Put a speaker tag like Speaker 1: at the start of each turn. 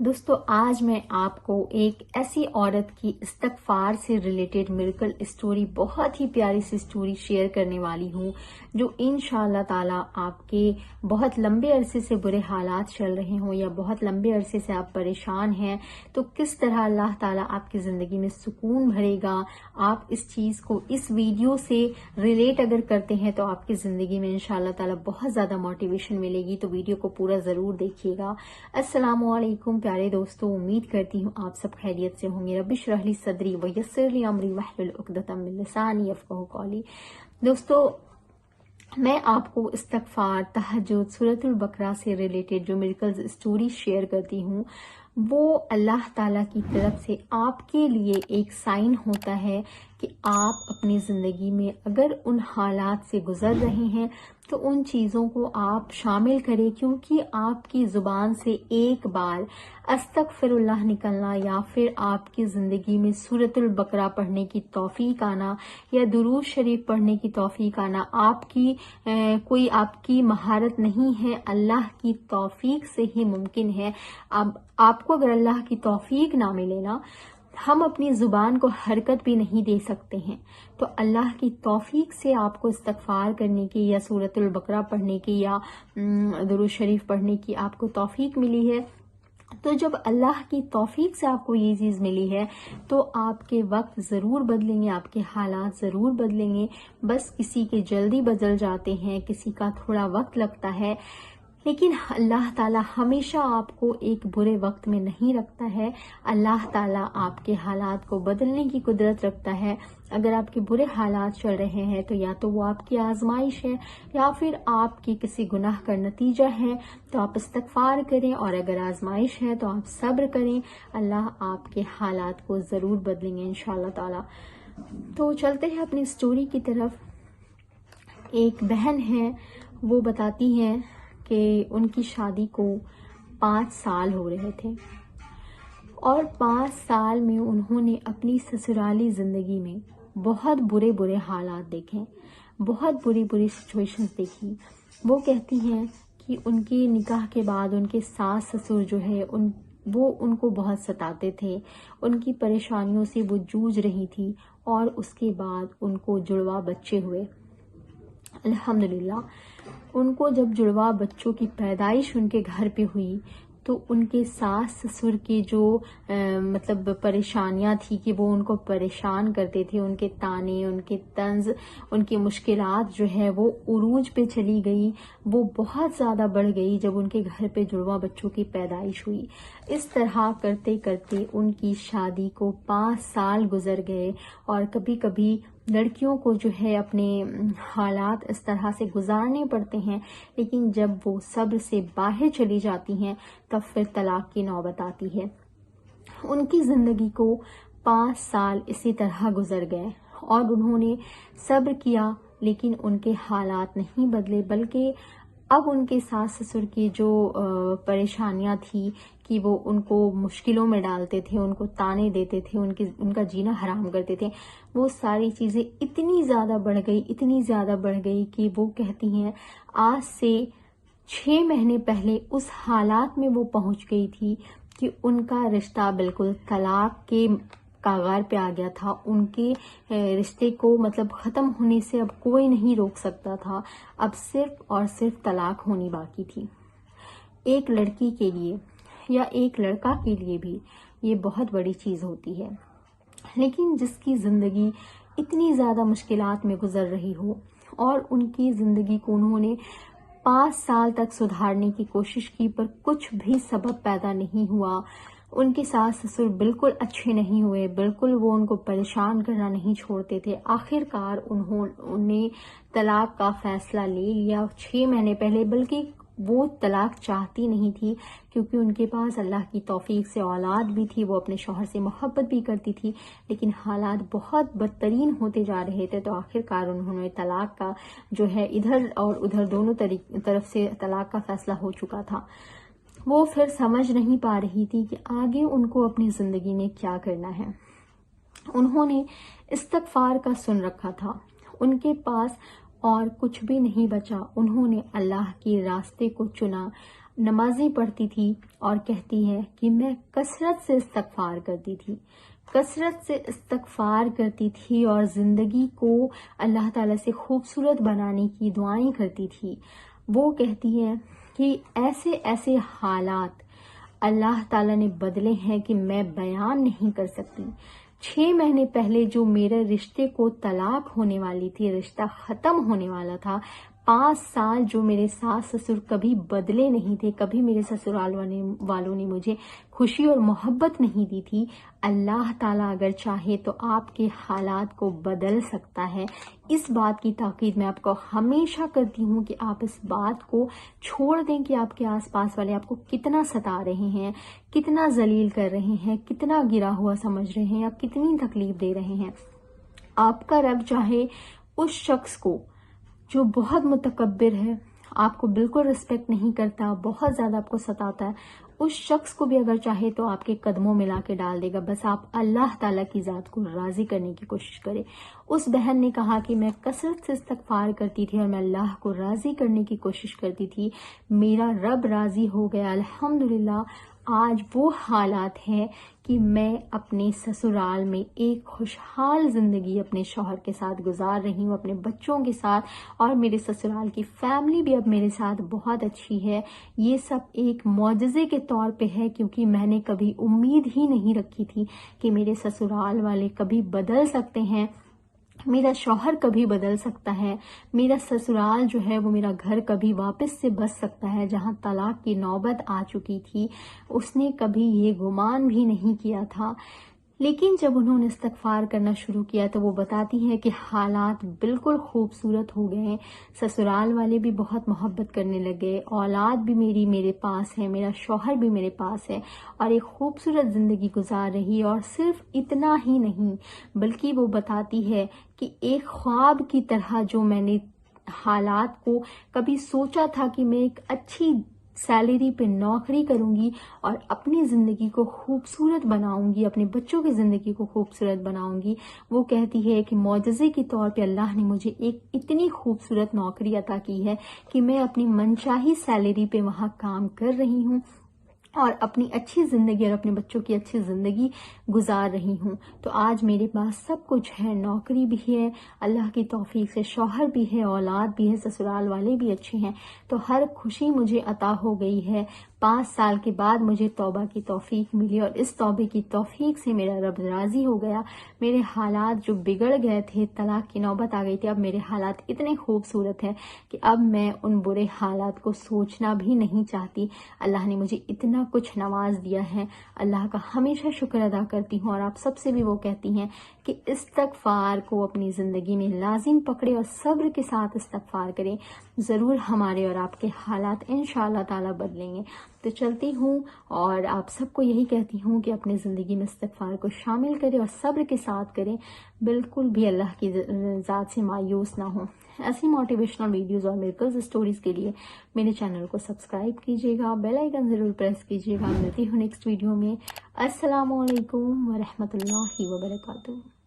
Speaker 1: دوستو آج میں آپ کو ایک ایسی عورت کی استغفار سے ریلیٹڈ میریکل اسٹوری، بہت ہی پیاری سی اسٹوری شیئر کرنے والی ہوں، جو انشاءاللہ تعالی آپ کے بہت لمبے عرصے سے برے حالات چل رہے ہوں یا بہت لمبے عرصے سے آپ پریشان ہیں تو کس طرح اللہ تعالی آپ کی زندگی میں سکون بھرے گا۔ آپ اس چیز کو اس ویڈیو سے ریلیٹ اگر کرتے ہیں تو آپ کی زندگی میں انشاءاللہ تعالی بہت زیادہ موٹیویشن ملے گی، تو ویڈیو کو پورا ضرور دیکھیے گا۔ السلام علیکم پیارے دوستو، امید کرتی ہوں آپ سب خیریت سے ہوں گے۔ رب اشرح لی صدری ویسر لی امری واحلل عقدۃ من لسانی یفقہوا قولی۔ دوستو میں آپ کو استغفار، تہجد، سورۃ البقرہ سے ریلیٹڈ جو میریکلز اسٹوری شیئر کرتی ہوں، وہ اللہ تعالیٰ کی طرف سے آپ کے لیے ایک سائن ہوتا ہے کہ آپ اپنی زندگی میں اگر ان حالات سے گزر رہے ہیں تو ان چیزوں کو آپ شامل کریں، کیونکہ آپ کی زبان سے ایک بار استغفر اللہ نکلنا یا پھر آپ کی زندگی میں سورۃ البقرہ پڑھنے کی توفیق آنا یا درود شریف پڑھنے کی توفیق آنا کوئی آپ کی مہارت نہیں ہے، اللہ کی توفیق سے ہی ممکن ہے۔ اب آپ کو اگر اللہ کی توفیق نہ ملے نا، ہم اپنی زبان کو حرکت بھی نہیں دے سکتے ہیں، تو اللہ کی توفیق سے آپ کو استغفار کرنے کی یا سورۃ البقرہ پڑھنے کی یا درود شریف پڑھنے کی آپ کو توفیق ملی ہے۔ تو جب اللہ کی توفیق سے آپ کو یہ چیز ملی ہے تو آپ کے وقت ضرور بدلیں گے، آپ کے حالات ضرور بدلیں گے۔ بس کسی کے جلدی بدل جاتے ہیں، کسی کا تھوڑا وقت لگتا ہے، لیکن اللہ تعالیٰ ہمیشہ آپ کو ایک برے وقت میں نہیں رکھتا ہے۔ اللہ تعالیٰ آپ کے حالات کو بدلنے کی قدرت رکھتا ہے۔ اگر آپ کے برے حالات چل رہے ہیں تو یا تو وہ آپ کی آزمائش ہے یا پھر آپ کی کسی گناہ کا نتیجہ ہے، تو آپ استغفار کریں، اور اگر آزمائش ہے تو آپ صبر کریں، اللہ آپ کے حالات کو ضرور بدلیں گے انشاءاللہ تعالیٰ۔ تو چلتے ہیں اپنی سٹوری کی طرف۔ ایک بہن ہے، وہ بتاتی ہیں کہ ان کی شادی کو 5 سال ہو رہے تھے، اور 5 سال میں انہوں نے اپنی سسرالی زندگی میں بہت برے حالات دیکھے، بہت بری سچویشنز دیکھی۔ وہ کہتی ہیں کہ ان کے نکاح کے بعد ان کے ساس سسر جو ہے وہ ان کو بہت ستاتے تھے، ان کی پریشانیوں سے وہ جوجھ رہی تھی، اور اس کے بعد ان کو جڑواں بچے ہوئے۔ الحمدللہ ان کو جب جڑواں بچوں کی پیدائش ان کے گھر پہ ہوئی تو ان کے ساس سسر کی جو پریشانیاں تھی کہ وہ ان کو پریشان کرتے تھے، ان کے تانے، ان کے طنز، ان کی مشکلات جو ہے وہ عروج پہ چلی گئی، وہ بہت زیادہ بڑھ گئی جب ان کے گھر پہ جڑواں بچوں کی پیدائش ہوئی۔ اس طرح کرتے کرتے ان کی شادی کو 5 سال گزر گئے، اور کبھی کبھی لڑکیوں کو جو ہے اپنے حالات اس طرح سے گزارنے پڑتے ہیں، لیکن جب وہ صبر سے باہر چلی جاتی ہیں تب پھر طلاق کی نوبت آتی ہے۔ ان کی زندگی کو 5 سال اسی طرح گزر گئے، اور انہوں نے صبر کیا، لیکن ان کے حالات نہیں بدلے، بلکہ اب ان کے ساس سسر کی جو پریشانیاں تھی کہ وہ ان کو مشکلوں میں ڈالتے تھے، ان کو تانے دیتے تھے، ان کا جینا حرام کرتے تھے، وہ ساری چیزیں اتنی زیادہ بڑھ گئی کہ وہ کہتی ہیں آج سے 6 مہینے پہلے اس حالات میں وہ پہنچ گئی تھی کہ ان کا رشتہ بالکل طلاق کے کاغار پہ آ گیا تھا۔ ان کے رشتے کو ختم ہونے سے اب کوئی نہیں روک سکتا تھا، اب صرف اور صرف طلاق ہونی باقی تھی۔ ایک لڑکی کے لیے یا ایک لڑکا کے لیے بھی یہ بہت بڑی چیز ہوتی ہے، لیکن جس کی زندگی اتنی زیادہ مشکلات میں گزر رہی ہو، اور ان کی زندگی کو انہوں نے 5 سال تک سدھارنے کی کوشش کی پر کچھ بھی سبب پیدا نہیں ہوا، ان کے ساس سسر بالکل اچھے نہیں ہوئے، بالکل وہ ان کو پریشان کرنا نہیں چھوڑتے تھے۔ آخر کار انہوں نے طلاق کا فیصلہ لے لیا 6 مہینے پہلے، بلکہ وہ طلاق چاہتی نہیں تھی، کیونکہ ان کے پاس اللہ کی توفیق سے اولاد بھی تھی، وہ اپنے شوہر سے محبت بھی کرتی تھی، لیکن حالات بہت بدترین ہوتے جا رہے تھے، تو آخر کار انہوں نے طلاق کا جو ہے ادھر اور ادھر دونوں طرف سے طلاق کا فیصلہ ہو چکا تھا۔ وہ پھر سمجھ نہیں پا رہی تھی کہ آگے ان کو اپنی زندگی میں کیا کرنا ہے۔ انہوں نے استغفار کا سن رکھا تھا، ان کے پاس اور کچھ بھی نہیں بچا، انہوں نے اللہ کے راستے کو چنا، نمازیں پڑھتی تھی اور کہتی ہے کہ میں کثرت سے استغفار کرتی تھی، کثرت سے استغفار کرتی تھی اور زندگی کو اللہ تعالیٰ سے خوبصورت بنانے کی دعائیں کرتی تھی۔ وہ کہتی ہے کہ ایسے ایسے حالات اللہ تعالیٰ نے بدلے ہیں کہ میں بیان نہیں کر سکتی۔ 6 مہینے پہلے جو میرے رشتے کو طلاق ہونے والی تھی، رشتہ ختم ہونے والا تھا، 5 سال جو میرے ساس سسر کبھی بدلے نہیں تھے، کبھی میرے سسرال والوں نے مجھے خوشی اور محبت نہیں دی تھی، اللہ تعالیٰ اگر چاہے تو آپ کے حالات کو بدل سکتا ہے۔ اس بات کی تاکید میں آپ کو ہمیشہ کرتی ہوں کہ آپ اس بات کو چھوڑ دیں کہ آپ کے آس پاس والے آپ کو کتنا ستا رہے ہیں، کتنا ذلیل کر رہے ہیں، کتنا گرا ہوا سمجھ رہے ہیں یا کتنی تکلیف دے رہے ہیں۔ آپ کا رب چاہے اس شخص کو جو بہت متکبر ہے، آپ کو بالکل رسپیکٹ نہیں کرتا، بہت زیادہ آپ کو ستاتا ہے، اس شخص کو بھی اگر چاہے تو آپ کے قدموں میں لا کے ڈال دے گا۔ بس آپ اللہ تعالیٰ کی ذات کو راضی کرنے کی کوشش کریں۔ اس بہن نے کہا کہ میں کثرت سے استغفار کرتی تھی اور میں اللہ کو راضی کرنے کی کوشش کرتی تھی، میرا رب راضی ہو گیا الحمدللہ۔ آج وہ حالات ہے کہ میں اپنے سسرال میں ایک خوشحال زندگی اپنے شوہر کے ساتھ گزار رہی ہوں، اپنے بچوں کے ساتھ، اور میرے سسرال کی فیملی بھی اب میرے ساتھ بہت اچھی ہے۔ یہ سب ایک معجزے کے طور پہ ہے، کیونکہ میں نے کبھی امید ہی نہیں رکھی تھی کہ میرے سسرال والے کبھی بدل سکتے ہیں، میرا شوہر کبھی بدل سکتا ہے، میرا سسرال جو ہے وہ میرا گھر کبھی واپس سے بس سکتا ہے۔ جہاں طلاق کی نوبت آ چکی تھی، اس نے کبھی یہ گمان بھی نہیں کیا تھا۔ لیکن جب انہوں نے استغفار کرنا شروع کیا تو وہ بتاتی ہے کہ حالات بالکل خوبصورت ہو گئے ہیں، سسرال والے بھی بہت محبت کرنے لگے، اولاد بھی میرے پاس ہے، میرا شوہر بھی میرے پاس ہے، اور ایک خوبصورت زندگی گزار رہی ہے۔ اور صرف اتنا ہی نہیں بلکہ وہ بتاتی ہے کہ ایک خواب کی طرح جو میں نے حالات کو کبھی سوچا تھا کہ میں ایک اچھی سیلری پہ نوکری کروں گی اور اپنی زندگی کو خوبصورت بناؤں گی، اپنے بچوں کی زندگی کو خوبصورت بناؤں گی، وہ کہتی ہے کہ معجزے کے طور پہ اللہ نے مجھے ایک اتنی خوبصورت نوکری عطا کی ہے کہ میں اپنی منچاہی سیلری پہ وہاں کام کر رہی ہوں اور اپنی اچھی زندگی اور اپنے بچوں کی اچھی زندگی گزار رہی ہوں۔ تو آج میرے پاس سب کچھ ہے، نوکری بھی ہے، اللہ کی توفیق سے شوہر بھی ہے، اولاد بھی ہے، سسرال والے بھی اچھے ہیں، تو ہر خوشی مجھے عطا ہو گئی ہے۔ 5 سال کے بعد مجھے توبہ کی توفیق ملی اور اس توبے کی توفیق سے میرا رب راضی ہو گیا۔ میرے حالات جو بگڑ گئے تھے، طلاق کی نوبت آ گئی تھی، اب میرے حالات اتنے خوبصورت ہیں کہ اب میں ان برے حالات کو سوچنا بھی نہیں چاہتی۔ اللہ نے مجھے اتنا کچھ نواز دیا ہے، اللہ کا ہمیشہ شکر ادا کرتی ہوں۔ اور آپ سب سے بھی وہ کہتی ہیں کہ استغفار کو اپنی زندگی میں لازم پکڑے اور صبر کے ساتھ استغفار کریں، ضرور ہمارے اور آپ کے حالات انشاءاللہ تعالی بدلیں گے۔ تو چلتی ہوں اور آپ سب کو یہی کہتی ہوں کہ اپنی زندگی میں استغفار کو شامل کریں اور صبر کے ساتھ کریں، بالکل بھی اللہ کی ذات سے مایوس نہ ہوں۔ ایسی موٹیویشنل ویڈیوز اور میریکلز اسٹوریز کے لیے میرے چینل کو سبسکرائب کیجیے گا، بیل آئیکن ضرور پریس کیجیے گا۔ ملتی ہوں نیکسٹ ویڈیو میں۔ السلام علیکم ورحمۃ اللہ وبرکاتہ۔